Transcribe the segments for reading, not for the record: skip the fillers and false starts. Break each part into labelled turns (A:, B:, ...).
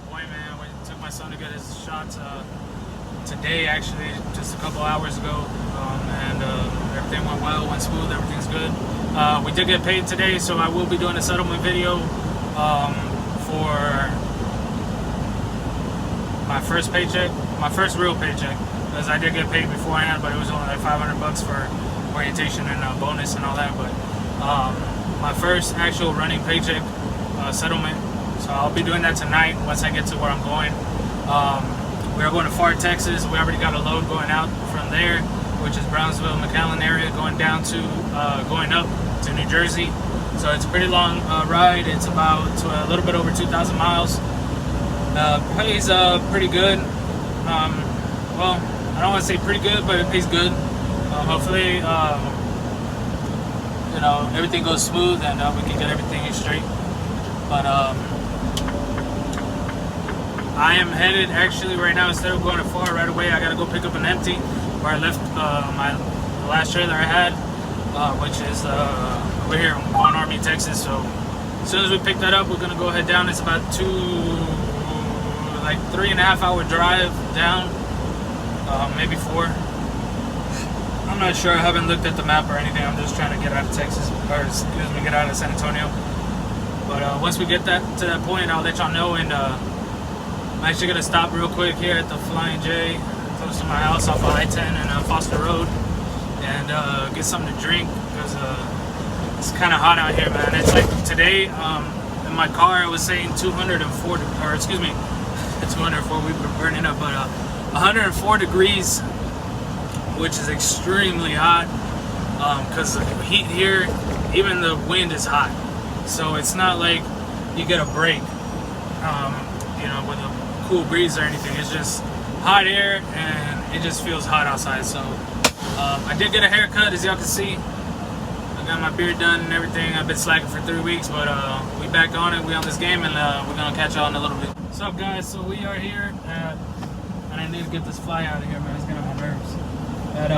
A: that point, man. We took my son to get his shots today, actually, just a couple hours ago, and everything went well, went smooth, everything's good. We did get paid today, so I will be doing a settlement video for my first paycheck, my first real paycheck, because I did get paid beforehand, but it was only like $500 for orientation and bonus and all that. But my first actual running paycheck settlement, so I'll be doing that tonight once I get to where I'm going. We are going to Pharr, Texas. We already got a load going out from there, which is Brownsville, McAllen area, going down to going up to New Jersey. So it's a pretty long ride. It's about a little bit over 2,000 miles. Pays pretty good. Well, I don't want to say pretty good, but it pays good. Hopefully, you know, everything goes smooth and we can get everything straight. But I am headed, actually, right now, instead of going to Pharr right away, I gotta go pick up an empty where I left the last trailer I had, which is over here in Pharr, Army, Texas. So as soon as we pick that up, we're gonna go head down. It's about 3.5 hour drive down, maybe 4. I'm not sure. I haven't looked at the map or anything. I'm just trying to get out of Texas, or excuse me, get out of San Antonio. But once we get to that point, I'll let y'all know. And I'm actually gonna stop real quick here at the Flying J, close to my house off of I-10 and Foster Road, and get something to drink, because it's kind of hot out here, man. It's like today in my car, I was saying 204, or excuse me, 204. We've been burning up, but 104 degrees, which is extremely hot, because the heat here, even the wind is hot. So it's not like you get a break, you know, with a cool breeze or anything. It's just hot air, and it just feels hot outside. So I did get a haircut, as y'all can see. I got my beard done and everything. I've been slacking for 3 weeks, but we back on it. We on this game, and we're gonna catch y'all in a little bit. What's up, guys? So we are here at, and I need to get this fly out of here, man. It's getting on my nerves. At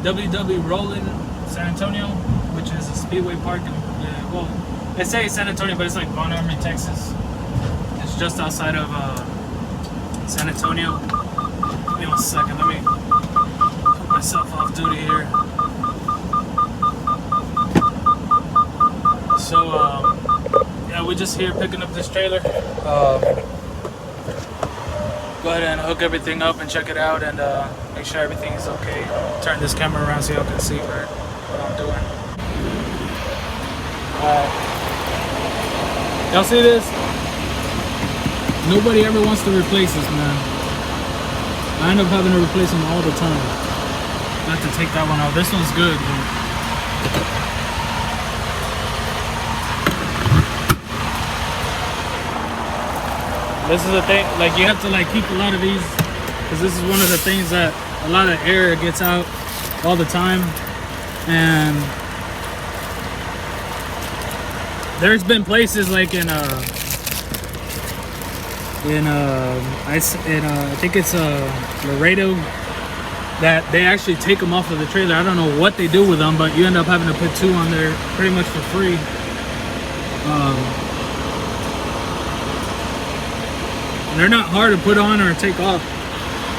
A: WW Rollin, San Antonio, which is a speedway park in, well, they say San Antonio, but it's like Pharr, Army, Texas. It's just outside of San Antonio. Give me 1 second. Let me put myself off duty here. So, yeah, we're just here picking up this trailer. Go ahead and hook everything up and check it out, and make sure everything is okay. Turn this camera around so y'all can see what I'm doing. Y'all see this? Nobody ever wants to replace this, man. I end up having to replace them all the time. I have to take that one out. This one's good, dude. This is the thing, like, you have to like keep a lot of these, because this is one of the things that a lot of air gets out all the time. And there's been places like I think it's Laredo, that they actually take them off of the trailer. I don't know what they do with them, but you end up having to put 2 on there pretty much for free. They're not hard to put on or take off,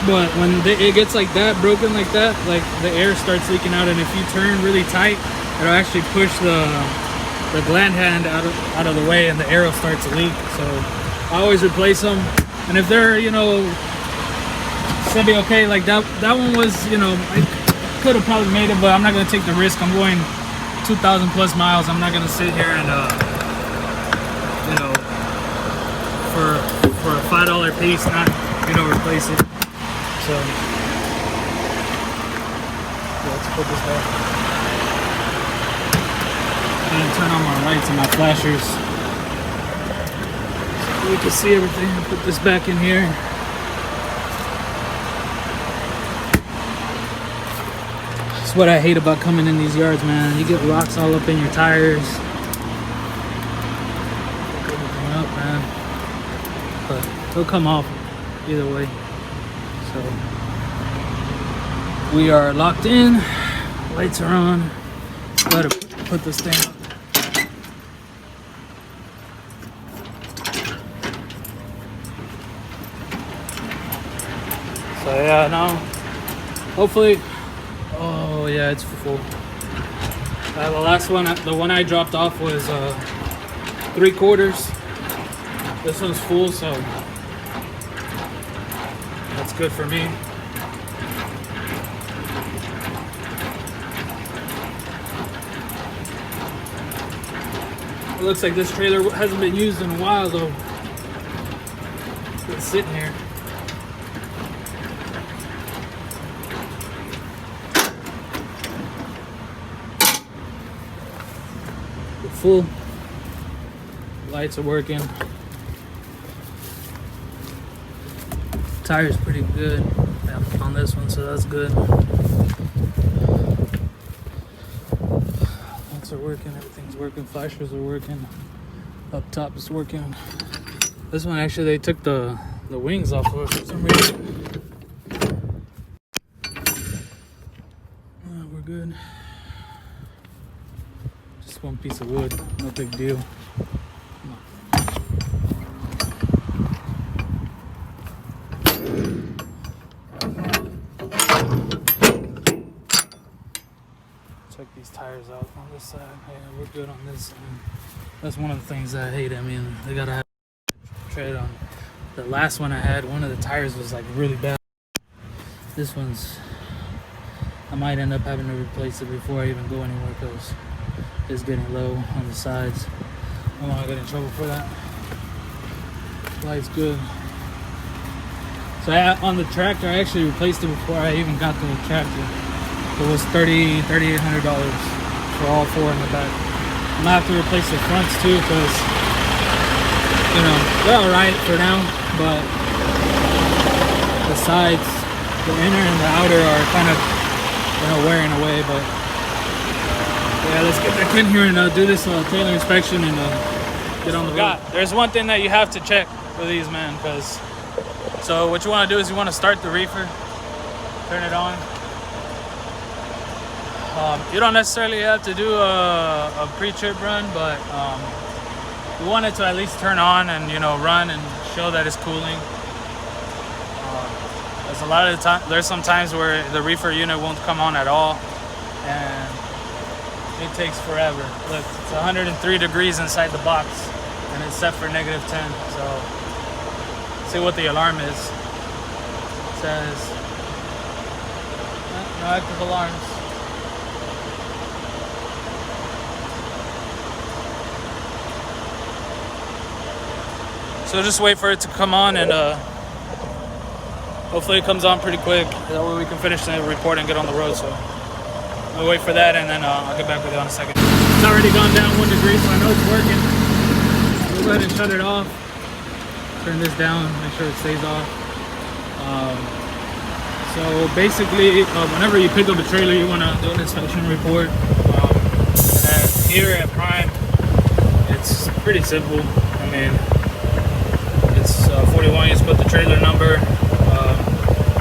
A: but when it gets like that, broken like that, like the air starts leaking out, and if you turn really tight, it'll actually push the gland hand out of the way, and the air will start to leak. So I always replace them, and if they're, you know, semi-okay, like that one was, you know, I could have probably made it, but I'm not gonna take the risk. I'm going 2,000 plus miles. I'm not gonna sit here and you know, for a $5 piece, not, you know, replace it. So let's put this back. I'm gonna turn on my lights and my flashers so we can see everything. Put this back in here. That's what I hate about coming in these yards, man. You get rocks all up in your tires. Pick everything up, man. But it'll come off either way. So we are locked in. Lights are on. Gotta put this thing up. So yeah, now hopefully, oh yeah, it's full. The last one, the one I dropped off was 3/4. This one's full, so that's good for me. It looks like this trailer hasn't been used in a while though. It's sitting here. We're full. Lights are working. Tire's pretty good on this one, so that's good. Lights are working, everything's working, flashers are working. Up top is working. This one actually they took the wings off of it for some reason. We're good. Just one piece of wood, no big deal. Check these tires out on this side. Yeah, we're good on this side. That's one of the things I hate. I mean, they gotta have tread on. The last one I had, one of the tires was like really bad. This one's, I might end up having to replace it before I even go anywhere because it's getting low on the sides. I don't want to get in trouble for that. Light's good. So on the tractor, I actually replaced it before I even got the tractor. It was $3,800 for all four in the back. I'm gonna have to replace the fronts too because, you know, they're all right for now, but the sides, the inner and the outer are kind of, you know, wearing away. But yeah, let's get back in here and do this trailer inspection and get on the road. There's one thing that you have to check with these, man, because so what you want to do is you want to start the reefer, turn it on. You don't necessarily have to do a pre-trip run, but you want it to at least turn on and, you know, run and show that it's cooling. There's a lot of the time, there's some times where the reefer unit won't come on at all, and it takes forever. Look, it's 103 degrees inside the box, and it's set for -10. So, see what the alarm is. It says no active alarms. So just wait for it to come on, and hopefully it comes on pretty quick. That way we can finish the report and get on the road. So I'll wait for that, and then I'll get back with you in a second. It's already gone down 1 degree, so I know it's working. We'll go ahead and shut it off. Turn this down, make sure it stays off. So basically, whenever you pick up a trailer, you want to do an inspection report. And here at Prine, it's pretty simple. I mean, it's 41, you just put the trailer number,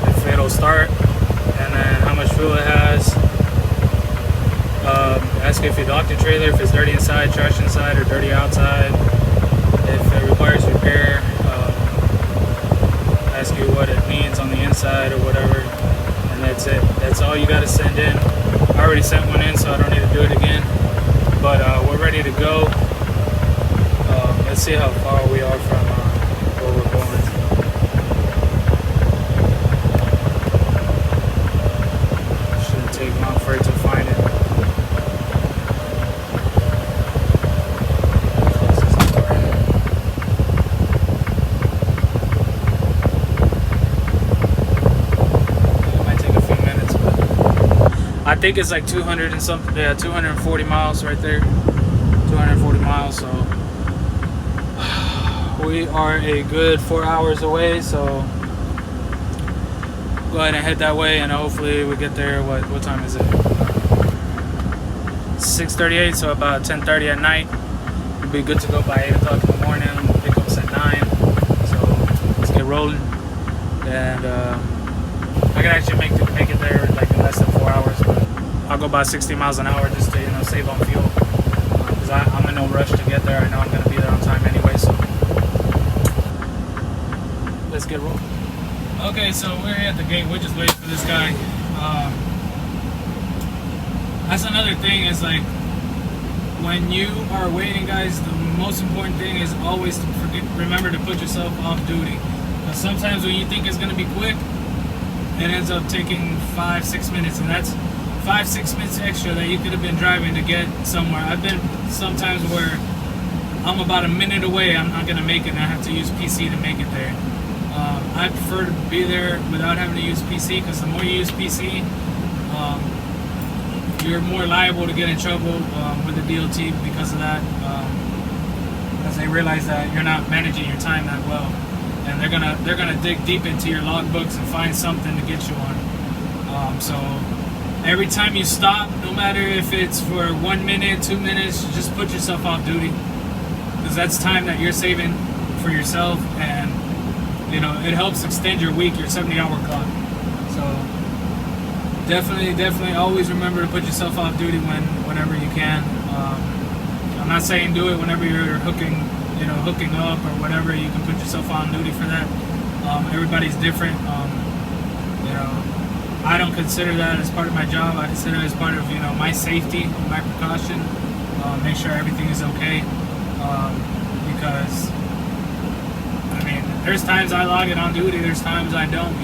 A: if it'll start, and then how much fuel it has. Ask if you locked your trailer, if it's dirty inside, trash inside, or dirty outside. If it requires repair, ask you what it needs on the inside or whatever, and that's it. That's all you got to send in. I already sent one in, so I don't need to do it again, but we're ready to go. Let's see how far we are from where we're going. Shouldn't take long for it to find it. I think it's like 200 and something, yeah, 240 miles right there. 240 miles, so we are a good 4 hours away, so go ahead and head that way, and hopefully we get there. What time is it? 6:38, so about 10:30 at night. We'll be good to go by 8 o'clock in the morning. Pickups at 9, so let's get rolling. And I can actually make it there like in less than 4 hours, but I'll go about 60 miles an hour just to, you know, save on fuel, because I'm in no rush to get there. I know I'm going to be there on time anyway, so let's get rolling. Okay, so we're here at the gate. We're just waiting for this guy. That's another thing is like when you are waiting, guys, the most important thing is always to remember to put yourself off duty. Because sometimes when you think it's going to be quick, it ends up taking 5-6 minutes, and that's 5-6 minutes extra that you could have been driving to get somewhere. I've been sometimes where I'm about a minute away, I'm not going to make it, and I have to use PC to make it there. I prefer to be there without having to use PC, because the more you use PC, you're more liable to get in trouble with the DOT because of that, because they realize that you're not managing your time that well, and they're gonna dig deep into your logbooks and find something to get you on. So every time you stop, no matter if it's for 1 minute, 2 minutes, just put yourself off duty, because that's time that you're saving for yourself, and you know it helps extend your week, your 70-hour clock. So definitely always remember to put yourself off duty whenever you can. I'm not saying do it whenever you're hooking up or whatever. You can put yourself on duty for that. Everybody's different. You know, I don't consider that as part of my job. I consider it as part of my safety, my precaution. Make sure everything is okay. Because I mean, there's times I log it on duty. There's times I don't.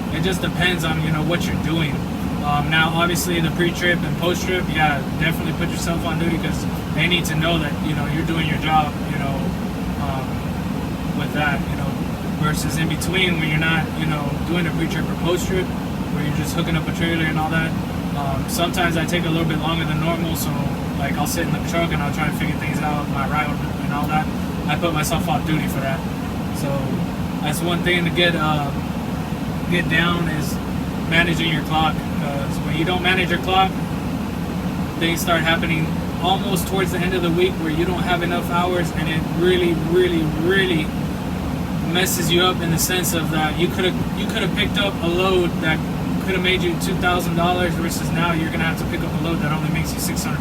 A: It just depends on what you're doing. Now, obviously, the pre-trip and post-trip, yeah, definitely put yourself on duty, because they need to know that you're doing your job. With that, versus in between when you're not doing a pre-trip or post-trip, where you're just hooking up a trailer and all that. Sometimes I take a little bit longer than normal, so like I'll sit in the truck and I'll try to figure things out, my route and all that. I put myself off duty for that. So that's one thing to get down, is managing your clock, because when you don't manage your clock, things start happening almost towards the end of the week where you don't have enough hours, and it really messes you up in the sense of that you could have picked up a load that could have made you $2,000 versus now you're gonna have to pick up a load that only makes you $600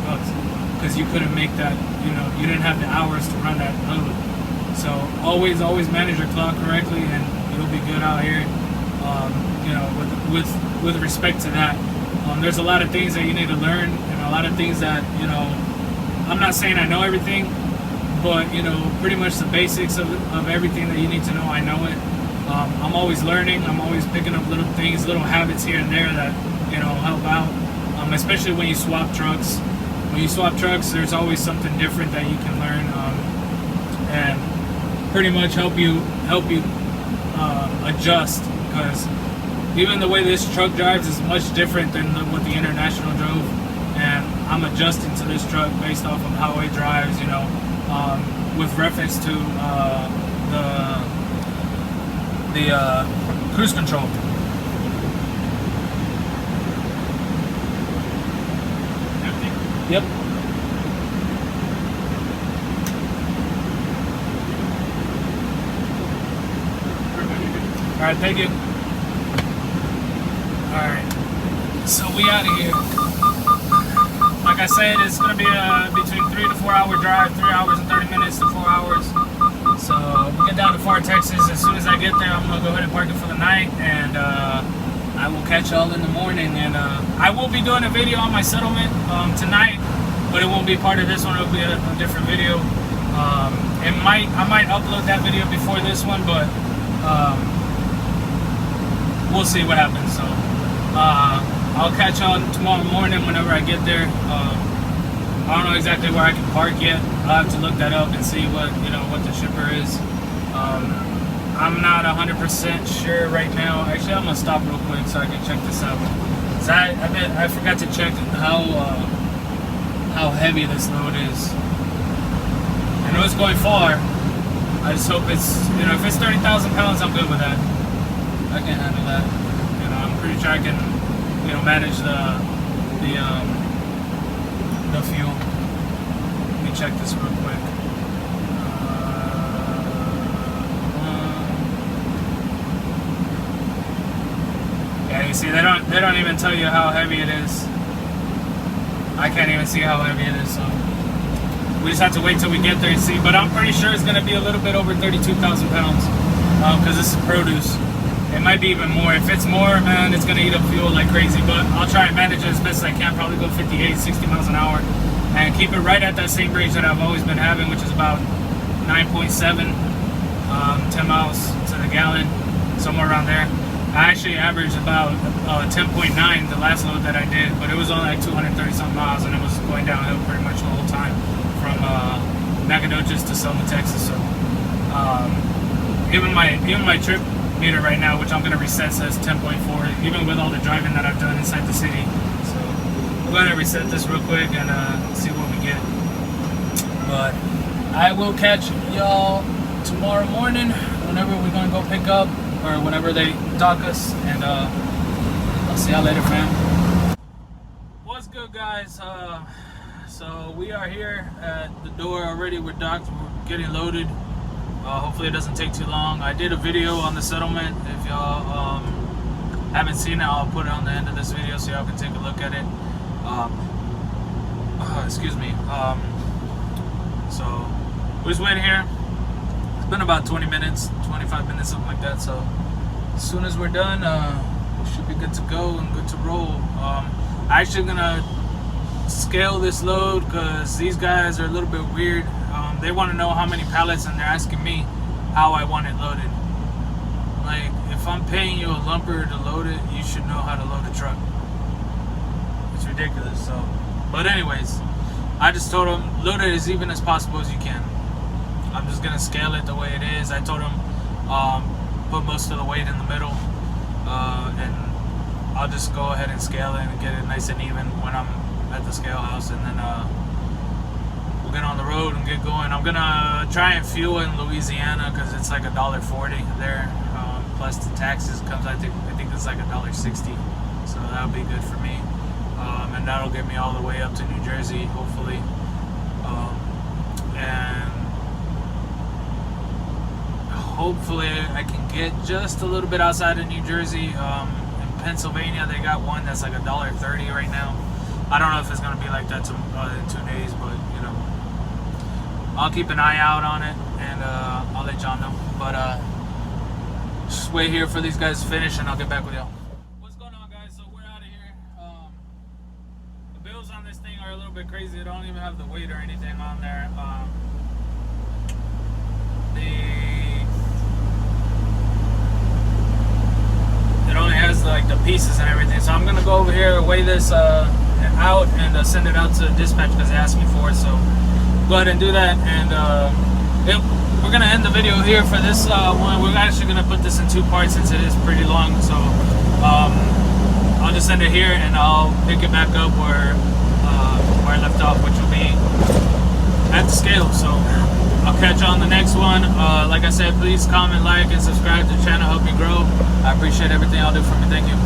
A: because you couldn't make that, you didn't have the hours to run that load. So always manage your clock correctly, and you'll be good out here. With respect to that, there's a lot of things that you need to learn, and a lot of things that I'm not saying I know everything, but pretty much the basics of everything that you need to know, I know it. I'm always learning. I'm always picking up little things, little habits here and there that help out. Especially when you swap trucks. When you swap trucks, there's always something different that you can learn, and pretty much help you adjust, because even the way this truck drives is much different than what the International drove, and I'm adjusting to this truck based off of how it drives, with reference to the cruise control. Yep. All right, thank you. All right, so we out of here. Like I said, it's gonna be a between 3 to 4 hour drive, 3 hours and 30 minutes to 4 hours. So we get down to Pharr, Texas. As soon as I get there, I'm gonna go ahead and park it for the night, and I will catch y'all in the morning. And I will be doing a video on my settlement tonight, but it won't be part of this one. It'll be a different video. I might upload that video before this one, but we'll see what happens. So I'll catch y'all tomorrow morning whenever I get there. I don't know exactly where I can park yet. I'll have to look that up and see what the shipper is. I'm not 100% sure right now. Actually, I'm gonna stop real quick so I can check this out. So I forgot to check how heavy this load is. I know it's going far. I just hope it's if it's 30,000 pounds, I'm good with that. I can handle that. I'm pretty sure I can manage the fuel. Let me check this real quick. Yeah, you see, they don't even tell you how heavy it is. I can't even see how heavy it is, so we just have to wait till we get there and see. But I'm pretty sure it's going to be a little bit over 32,000 pounds because this is produce. It might be even more. If it's more, man, it's gonna eat up fuel like crazy. But I'll try and manage it as best as I can. Probably go 58, 60 miles an hour, and keep it right at that same range that I've always been having, which is about 9.7, 10 miles to the gallon, somewhere around there. I actually averaged about 10.9 the last load that I did, but it was only like 230 something miles, and it was going downhill pretty much the whole time from Nacogdoches to Selma, Texas. So even my trip meter right now, which I'm gonna reset, says 10.4, even with all the driving that I've done inside the city. So I'm gonna reset this real quick and see what we get. But I will catch y'all tomorrow morning whenever we're gonna go pick up, or whenever they dock us, and I'll see y'all later, fam. What's good, guys? So we are here at the door already. We're docked. We're getting loaded. Hopefully it doesn't take too long. I did a video on the settlement. If y'all haven't seen it, I'll put it on the end of this video so y'all can take a look at it. Excuse me. So we're just waiting here. It's been about 20 minutes, 25 minutes, something like that. So as soon as we're done, we should be good to go and good to roll. I'm actually gonna scale this load because these guys are a little bit weird. They want to know how many pallets, and they're asking me how I want it loaded. Like, if I'm paying you a lumper to load it, you should know how to load a truck. It's ridiculous. So, but anyways, I just told them load it as even as possible as you can. I'm just gonna scale it the way it is. I told them put most of the weight in the middle, and I'll just go ahead and scale it and get it nice and even when I'm at the scale house, and then we'll get on the road and get going. I'm gonna try and fuel in Louisiana because it's like $1.40 there, plus the taxes comes. I think it's like $1.60, so that'll be good for me, and that'll get me all the way up to New Jersey, hopefully, and hopefully I can get just a little bit outside of New Jersey. In Pennsylvania, they got one that's like $1.30 right now. I don't know if it's gonna be like that in 2 days, but you know, I'll keep an eye out on it, and I'll let y'all know. But just wait here for these guys to finish, and I'll get back with y'all. What's going on, guys? So we're out of here. The bills on this thing are a little bit crazy. They don't even have the weight or anything on there. It only has like the pieces and everything. So I'm gonna go over here, weigh this out, and send it out to dispatch because they asked me for it. So go ahead and do that, and we're gonna end the video here for this one. We're actually gonna put this in 2 parts since it is pretty long. So I'll just end it here, and I'll pick it back up where I left off, which will be at the scale. So I'll catch you on the next one. Like I said, please comment, like, and subscribe to the channel. Help me grow. I appreciate everything y'all do for me. Thank you.